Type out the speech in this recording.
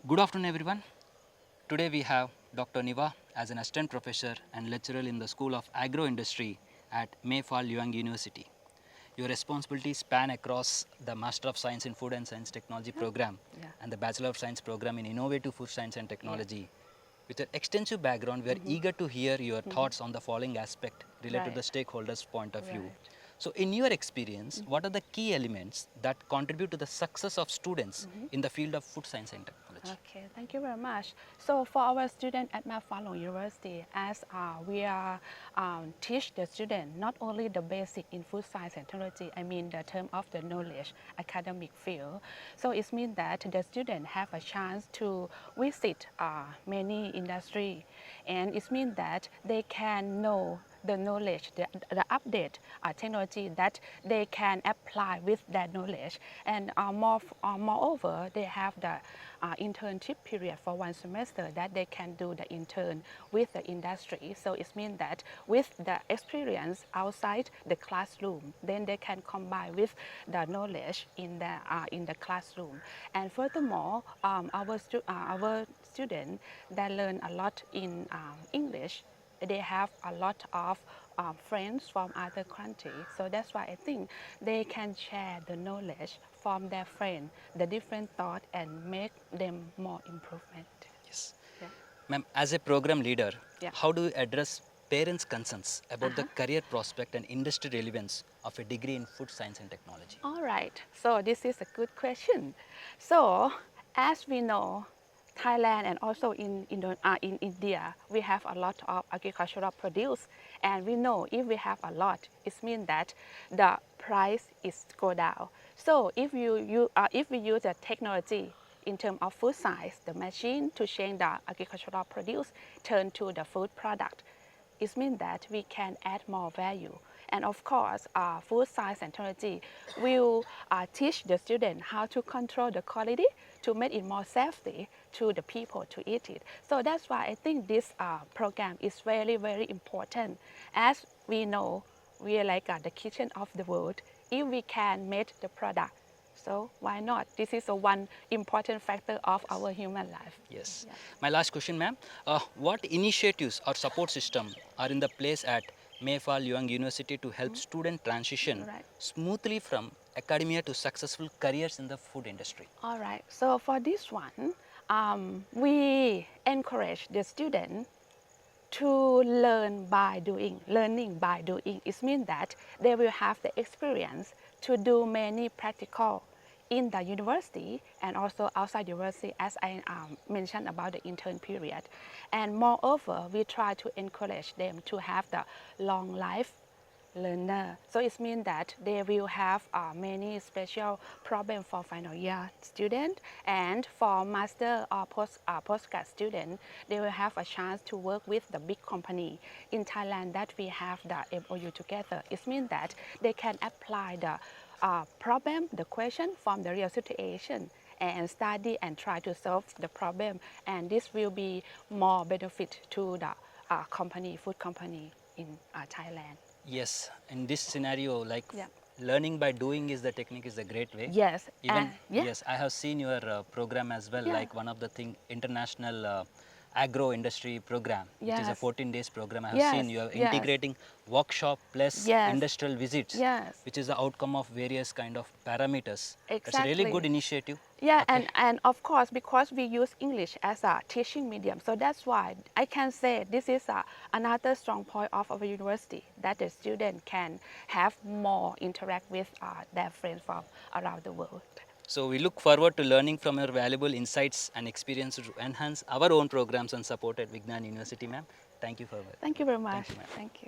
Good afternoon, everyone. Today we have Dr. Niwa as an assistant professor and lecturer in the School of Agro-Industry at Mae Fah Luang University. Your responsibilities span across the Master of Science in Food and Science Technology program and the Bachelor of Science program in Innovative Food Science and Technology. With your extensive background, we are eager to hear your thoughts on the following aspect related to the stakeholders' point of view. So, in your experience, what are the key elements that contribute to the success of students in the field of food science and technology? Okay, thank you very much. So for our student at Mae Fah Luang University, as we are teach the student not only the basic in food science and technology, I mean the term of the knowledge, academic field. So it means that the student have a chance to visit many industry, and it means that they can know the knowledge, the update technology that they can apply with that knowledge. And moreover, they have the internship period for 1 semester that they can do the intern with the industry. So it means that with the experience outside the classroom, then they can combine with the knowledge in the classroom. And furthermore, our students that learn a lot in English, they have a lot of friends from other countries. So that's why I think they can share the knowledge from their friends, the different thought, and make them more improvement. Yes. Yeah. Ma'am, as a program leader, Yeah. how do you address parents' concerns about the career prospect and industry relevance of a degree in food science and technology? All right, so this is a good question. So as we know, Thailand and also in India, we have a lot of agricultural produce, and we know if we have a lot, it means that the price is go down. So if if we use the technology in terms of food science, the machine to change the agricultural produce turn to the food product, it means that we can add more value. And of course, food science and technology will teach the student how to control the quality to make it more safety to the people to eat it. So that's why I think this program is very, very important. As we know, we are like the kitchen of the world. If we can make the product, so why not? This is one important factor of our human life. Yes. Yeah. My last question, ma'am. What initiatives or support system are in the place at Mae Fah Luang University to help student transition Right. smoothly from academia to successful careers in the food industry? All right, so for this one, we encourage the student to learning by doing. It means that they will have the experience to do many practical in the university and also outside university, as I mentioned about the intern period. And moreover, we try to encourage them to have the long life learner. So it means that they will have many special problems for final year student, and for master or postgrad student, they will have a chance to work with the big company in Thailand that we have the MOU together. It means that they can apply the problem, the question from the real situation and study and try to solve the problem, and this will be more benefit to the food company in Thailand. Yes, in this scenario, like Yeah. learning by doing is the technique is a great way. Yes, Even yeah. yes, I have seen your program as well. Yeah. Like one of the thing, international agro industry program, which is a Yes. 14 days program. I have Yes. seen you are Yes. integrating workshop plus Yes. industrial visits, Yes. which is the outcome of various kind of parameters. That's a really Exactly. good initiative. Yeah, Okay. and of course, because we use English as a teaching medium, so that's why I can say this is another strong point of our university, that the student can have more interact with their friends from around the world. So we look forward to learning from your valuable insights and experiences to enhance our own programs and support at Vignan University, ma'am. Thank you for Thank you very Thank much. you, ma'am. Thank you.